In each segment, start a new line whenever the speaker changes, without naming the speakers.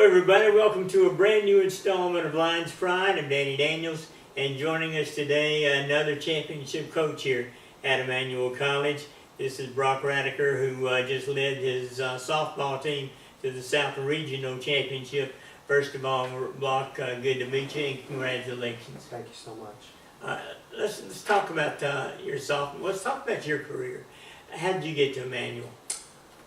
everybody, welcome to a brand new installment of Lions Pride. I'm Danny Daniels, and joining us today, another championship coach here at Emmanuel College. This is Brock Radaker, who just led his softball team to the South Regional Championship. First of all, Brock, good to meet you, and congratulations.
Thank you so much.
Let's talk about your sophomore. Let's talk about your career. How did you get to Emmanuel?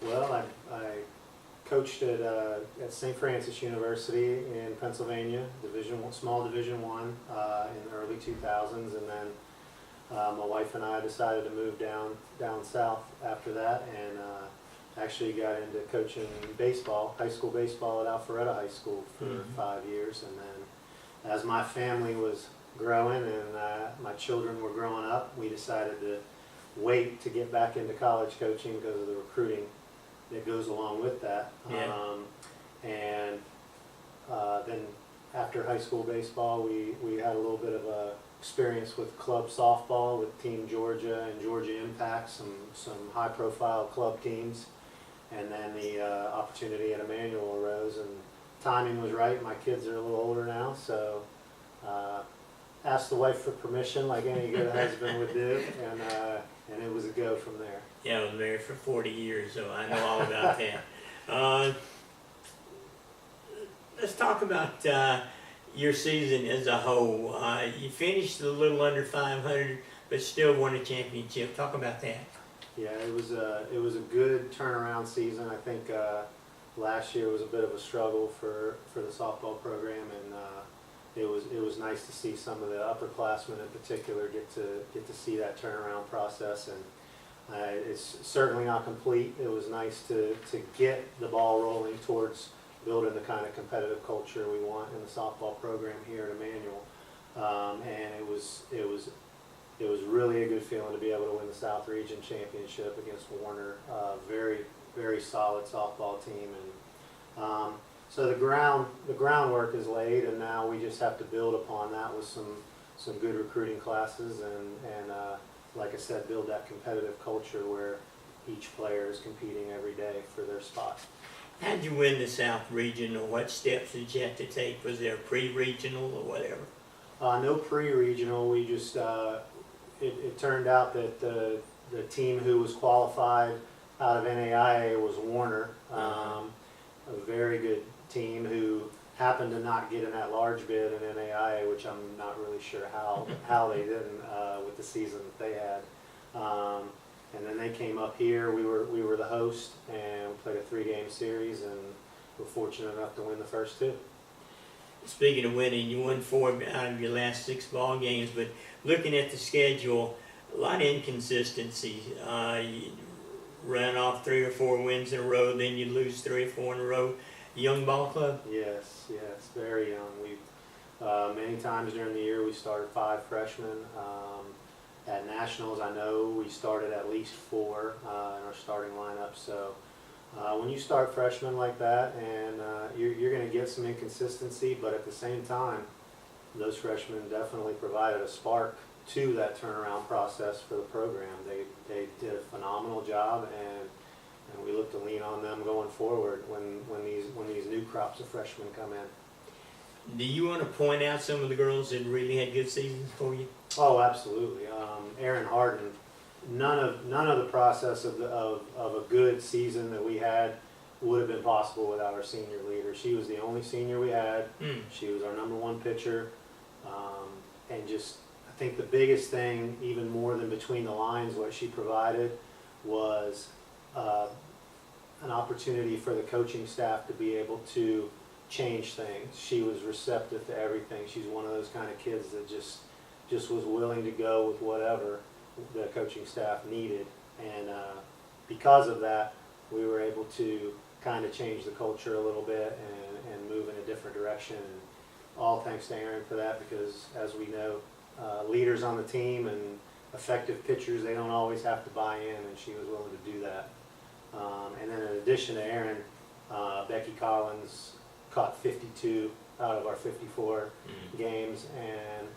Well, I coached at St. Francis University in Pennsylvania, small Division I, in the early 2000s, and then my wife and I decided to move down south after that, and actually got into coaching baseball, high school baseball at Alpharetta High School for 5 years, and then as my family was growing and my children were growing up, we decided to wait to get back into college coaching because of the recruiting that goes along with that.
Yeah.
Then after high school baseball, we had a little bit of a experience with club softball with Team Georgia and Georgia Impact, some high profile club teams, and then the opportunity at Emmanuel arose, and timing was right. My kids are a little older now, so asked the wife for permission like any good husband would do, and it was a go from there.
Yeah, I was married for 40 years, so I know all about that. Let's talk about your season as a whole. You finished a little under 500, but still won a championship. Talk about that.
Yeah, it was a good turnaround season. I think last year was a bit of a struggle for the softball program, and it was nice to see some of the upperclassmen in particular get to see that turnaround process. And it's certainly not complete. It was nice to get the ball rolling towards building the kind of competitive culture we want in the softball program here at Emmanuel. And it was really a good feeling to be able to win the South Region Championship against Warner. Very, very solid softball team, and so the groundwork is laid, and now we just have to build upon that with some good recruiting classes, and like I said, build that competitive culture where each player is competing every day for their spot.
How did you win the South Regional? What steps did you have to take? Was there a pre-regional or whatever?
No pre-regional. We just it turned out that the team who was qualified out of NAIA was Warner, a very good team who happened to not get in that large bid in NAIA, which I'm not really sure how they didn't with the season that they had. And then they came up here. We were the host, and we played a 3-game series, and were fortunate enough to win the first 2.
Speaking of winning, you won 4 out of your last 6 ball games, but looking at the schedule, a lot of inconsistency. You run off 3 or 4 wins in a row, then you lose 3 or 4 in a row. Young ball club?
Yes, very young. We many times during the year we started 5 freshmen. At Nationals, I know we started at least 4 in our starting lineup. So when you start freshmen like that, and you're going to get some inconsistency, but at the same time, those freshmen definitely provided a spark to that turnaround process for the program. They did a phenomenal job, and we look to lean on them going forward when these new crops of freshmen come in.
Do you want to point out some of the girls that really had good seasons for you?
Oh, absolutely. Erin Harden. None of the process of a good season that we had would have been possible without our senior leader. She was the only senior we had. She was our #1 pitcher, and just I think the biggest thing, even more than between the lines, what she provided was an opportunity for the coaching staff to be able to change things. She was receptive to everything. She's one of those kind of kids that just was willing to go with whatever the coaching staff needed, and because of that, we were able to kind of change the culture a little bit and move in a different direction. And all thanks to Erin for that, because as we know, leaders on the team and effective pitchers, they don't always have to buy in, and she was willing to do that. And then in addition to Erin, Becky Collins caught 52 out of our 54 games, and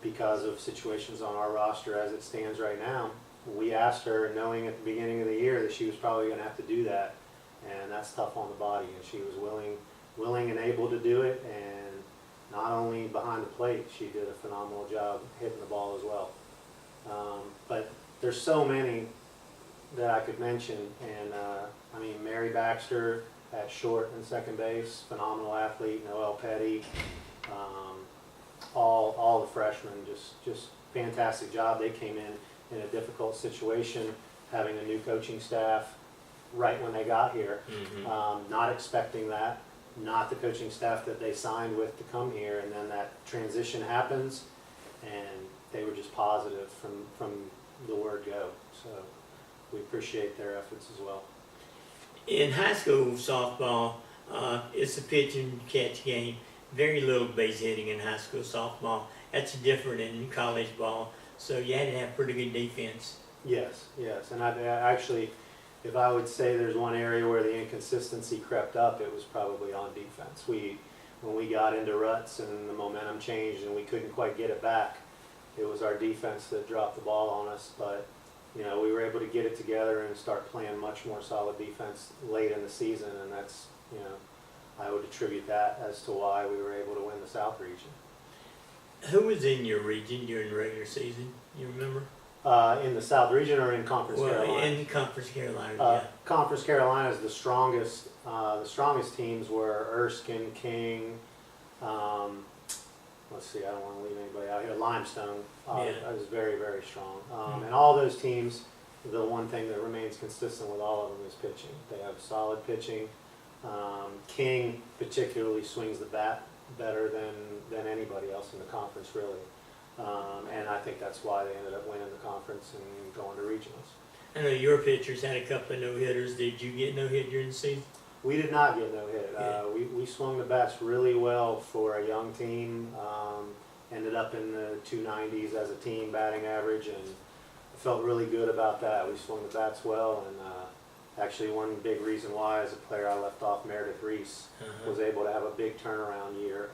because of situations on our roster as it stands right now, we asked her, knowing at the beginning of the year that she was probably going to have to do that, and that's tough on the body, and she was willing willing and able to do it, and not only behind the plate, she did a phenomenal job hitting the ball as well. But there's so many that I could mention, and I mean, Mary Baxter at short and second base, phenomenal athlete. Noelle Petty, all the freshmen, just fantastic job. They came in a difficult situation, having a new coaching staff right when they got here, not expecting that, not the coaching staff that they signed with to come here, and then that transition happens, and they were just positive from the word go. So we appreciate their efforts as well.
In high school softball, it's a pitch and catch game. Very little base hitting in high school softball. That's different in college ball. So you had to have pretty good defense.
Yes, and I actually, if I would say there's one area where the inconsistency crept up, it was probably on defense. When we got into ruts and the momentum changed and we couldn't quite get it back, it was our defense that dropped the ball on us. But we were able to get it together and start playing much more solid defense late in the season, and that's, I would attribute that as to why we were able to win the South region.
Who was in your region during the regular season? You remember?
In the South region or in Conference Carolina?
In Conference Carolina, yeah.
Conference Carolina is the strongest. The strongest teams were Erskine, King. Let's see, I don't want to leave anybody out here. Limestone is very, very strong. And all those teams, the one thing that remains consistent with all of them is pitching. They have solid pitching. King particularly swings the bat better than anybody else in the conference, really. And I think that's why they ended up winning the conference and going to regionals.
I know your pitchers had a couple of no-hitters. Did you get no-hit during the season?
We did not get no-hit.
Yeah.
We swung the bats really well for a young team. Ended up in the 290s as a team batting average, and I felt really good about that. We swung the bats well, and actually one big reason why, as a player I left off, Meredith Reese, was able to have a big turnaround year,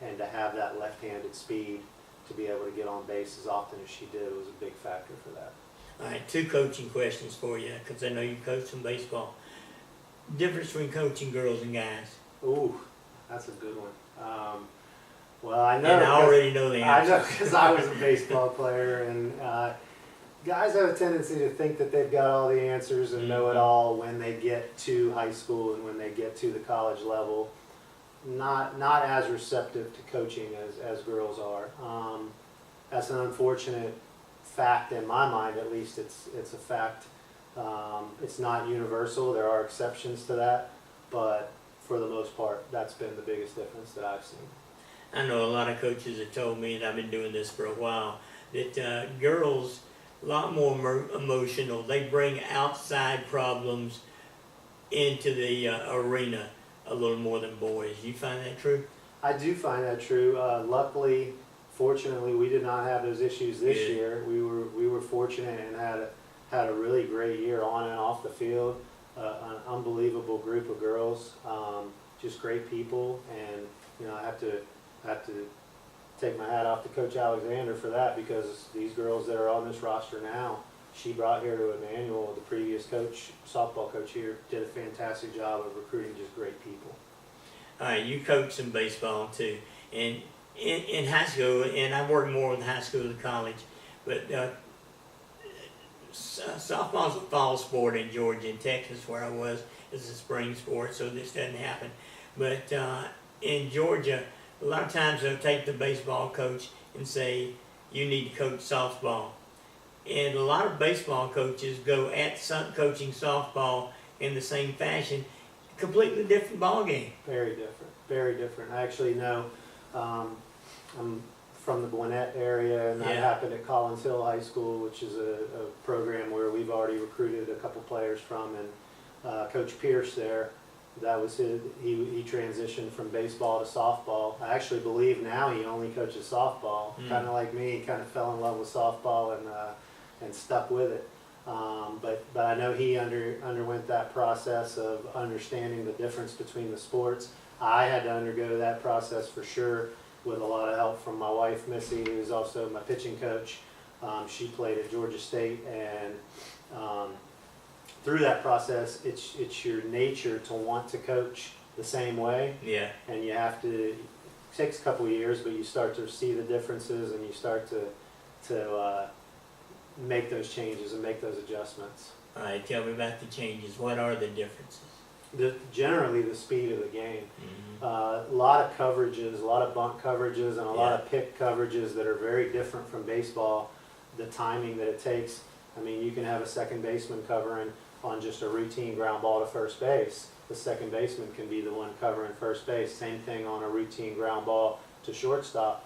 and to have that left-handed speed to be able to get on base as often as she did was a big factor for that.
All right, 2 coaching questions for you, because I know you coach some baseball. Difference between coaching girls and guys?
Ooh, that's a good one. Well, I know.
And I already know the answer.
I know because I was a baseball player, and guys have a tendency to think that they've got all the answers and know it all when they get to high school and when they get to the college level. Not as receptive to coaching as girls are. That's an unfortunate fact in my mind. At least it's a fact. It's not universal. There are exceptions to that, but for the most part, that's been the biggest difference that I've seen.
I know a lot of coaches have told me, and I've been doing this for a while, that girls a lot more emotional. They bring outside problems into the arena a little more than boys. You find that true?
I do find that true. Luckily, fortunately, we did not have those issues this year. We were fortunate and had a really great year on and off the field. An unbelievable group of girls, just great people, and I have to take my hat off to Coach Alexander for that, because these girls that are on this roster now, she brought here to Emmanuel. The previous coach, softball coach here, did a fantastic job of recruiting just great people.
All right, you coach some baseball too, and in high school, and I work more with high school than college, but softball's a fall sport in Georgia. and Texas, where I was, it's a spring sport, so this doesn't happen. But in Georgia, a lot of times they'll take the baseball coach and say, you need to coach softball. And a lot of baseball coaches go at coaching softball in the same fashion. Completely different ball game.
Very different, very different. I actually know, I'm from the Gwinnett area, and that happened at Collins Hill High School, which is a program where we've already recruited a couple players from, and Coach Pierce there, that was he transitioned from baseball to softball. I actually believe now he only coaches softball, kind of like me. He kind of fell in love with softball and stuck with it. But I know he underwent that process of understanding the difference between the sports. I had to undergo that process for sure, with a lot of help from my wife, Missy, who is also my pitching coach. She played at Georgia State, and through that process, it's your nature to want to coach the same way,
Yeah.
and you have to, it takes a couple of years, but you start to see the differences and you start to make those changes and make those adjustments.
All right, tell me about the changes. What are the differences?
Generally the speed of the game.
Mm-hmm.
A lot of coverages, a lot of bunt coverages, and a lot of pick coverages that are very different from baseball. The timing that it takes. I mean, you can have a second baseman covering on just a routine ground ball to first base. The second baseman can be the one covering first base. Same thing on a routine ground ball to shortstop.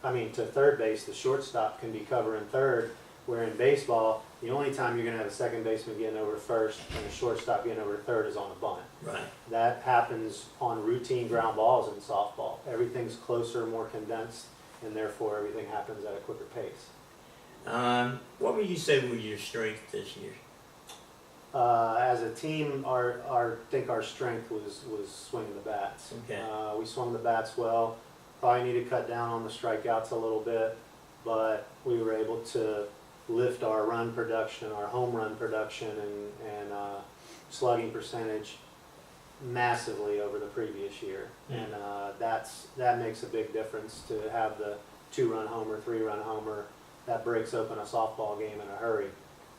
I mean, to third base, the shortstop can be covering third. Where in baseball, the only time you're going to have a second baseman getting over to first and a shortstop getting over to third is on a bunt.
Right.
That happens on routine ground balls in softball. Everything's closer, more condensed, and therefore everything happens at a quicker pace.
What would you say was your strength this year?
As a team, I think our strength was swinging the bats.
Okay.
We swung the bats well. Probably need to cut down on the strikeouts a little bit, but we were able to lift our run production, our home run production, and slugging percentage massively over the previous year. And that makes a big difference to have the 2-run homer, 3-run homer. That breaks open a softball game in a hurry,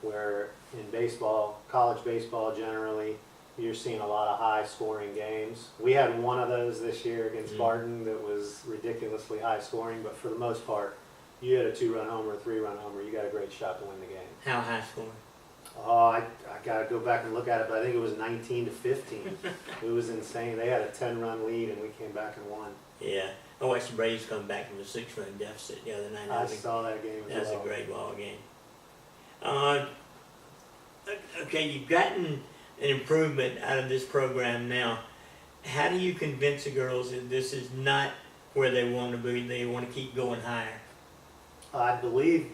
where in baseball, college baseball generally, you're seeing a lot of high scoring games. We had one of those this year against Barton that was ridiculously high scoring, but for the most part, you had a 2-run homer, a 3-run homer, you got a great shot to win the game.
How high scoring?
Oh, I got to go back and look at it, but I think it was 19-15. It was insane. They had a 10-run lead, and we came back and won.
Yeah. I watched the Braves come back from a 6-run deficit the other night.
I saw that game as well.
That was a great ball game. Okay, you've gotten an improvement out of this program now. How do you convince the girls that this is not where they want to be, they want to keep going higher?
I believe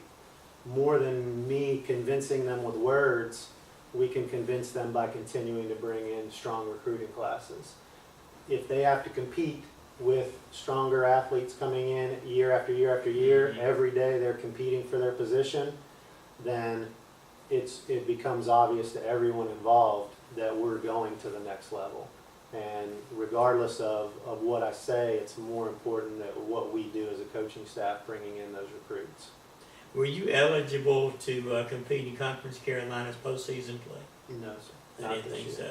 more than me convincing them with words, we can convince them by continuing to bring in strong recruiting classes. If they have to compete with stronger athletes coming in year after year after year, every day they're competing for their position, then it becomes obvious to everyone involved that we're going to the next level. And regardless of what I say, it's more important that what we do as a coaching staff bringing in those recruits.
Were you eligible to compete in Conference Carolina's postseason play?
No, sir.
I didn't think so.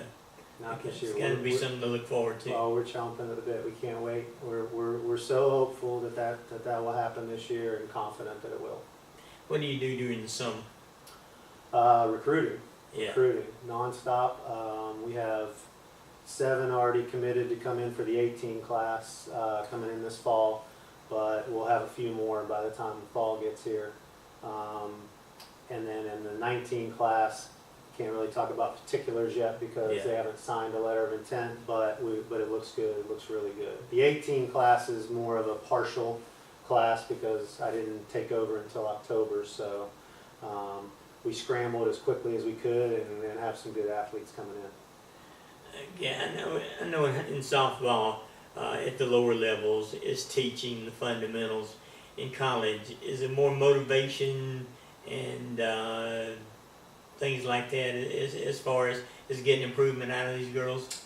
Not
Okay.
this year.
It's got to be something to look forward to.
Well, we're chomping at the bit. We can't wait. We're so hopeful that will happen this year, and confident that it will.
What do you do during the summer?
Recruiting.
Yeah.
Recruiting nonstop. We have 7 already committed to come in for the 18 class coming in this fall, but we'll have a few more by the time the fall gets here. And then in the 19 class, can't really talk about particulars yet because they haven't signed a letter of intent, but it looks good. It looks really good. The 18 class is more of a partial class because I didn't take over until October, so we scrambled as quickly as we could and have some good athletes coming in.
Yeah, I know in softball, at the lower levels, is teaching the fundamentals. In college, is it more motivation and things like that as far as getting improvement out of these girls?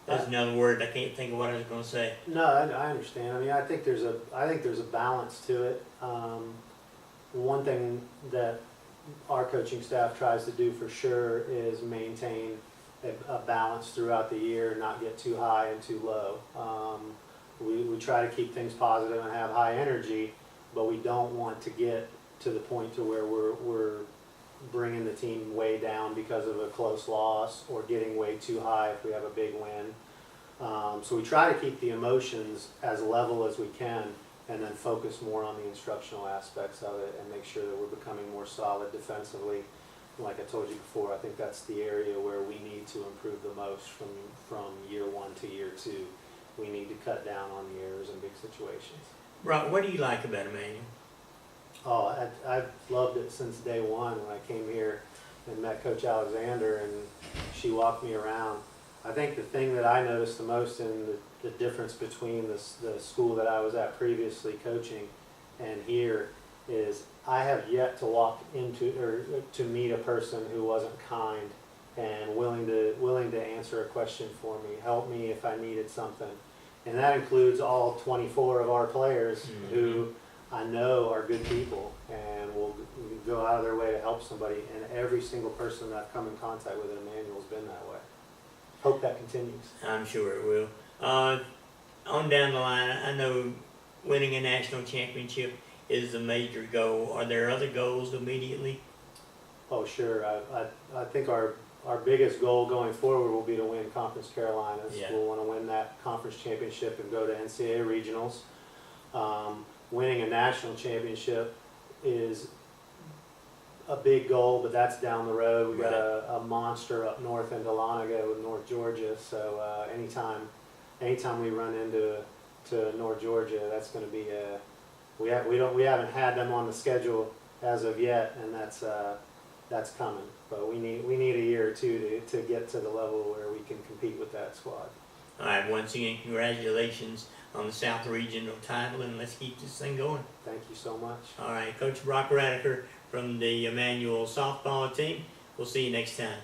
That's another word. I can't think of what I was going to say.
No, I understand. I mean, I think there's a balance to it. One thing that our coaching staff tries to do for sure is maintain a balance throughout the year, not get too high and too low. We try to keep things positive and have high energy, but we don't want to get to the point to where we're bringing the team way down because of a close loss or getting way too high if we have a big win. So we try to keep the emotions as level as we can and then focus more on the instructional aspects of it and make sure that we're becoming more solid defensively. Like I told you before, I think that's the area where we need to improve the most from year 1 to year 2. We need to cut down on the errors in big situations.
Brock, what do you like about Emmanuel?
Oh, I've loved it since day one when I came here and met Coach Alexander and she walked me around. I think the thing that I noticed the most in the difference between the school that I was at previously coaching and here is I have yet to walk into or to meet a person who wasn't kind and willing to answer a question for me, help me if I needed something. And that includes all 24 of our players who I know are good people and will go out of their way to help somebody. And every single person that I've come in contact with at Emmanuel's been that way. Hope that continues.
I'm sure it will. On down the line, I know winning a national championship is a major goal. Are there other goals immediately?
Oh, sure. I think our biggest goal going forward will be to win Conference Carolinas.
Yeah.
We'll want to win that conference championship and go to NCAA regionals. Winning a national championship is a big goal, but that's down the road. We've got a monster up north in Dahlonega, North Georgia. So anytime we run into North Georgia, that's going to be we haven't had them on the schedule as of yet, and that's coming. But we need a year or two to get to the level where we can compete with that squad.
All right, once again, congratulations on the South Regional title, and let's keep this thing going.
Thank you so much.
All right, Coach Brock Radaker from the Emmanuel softball team. We'll see you next time.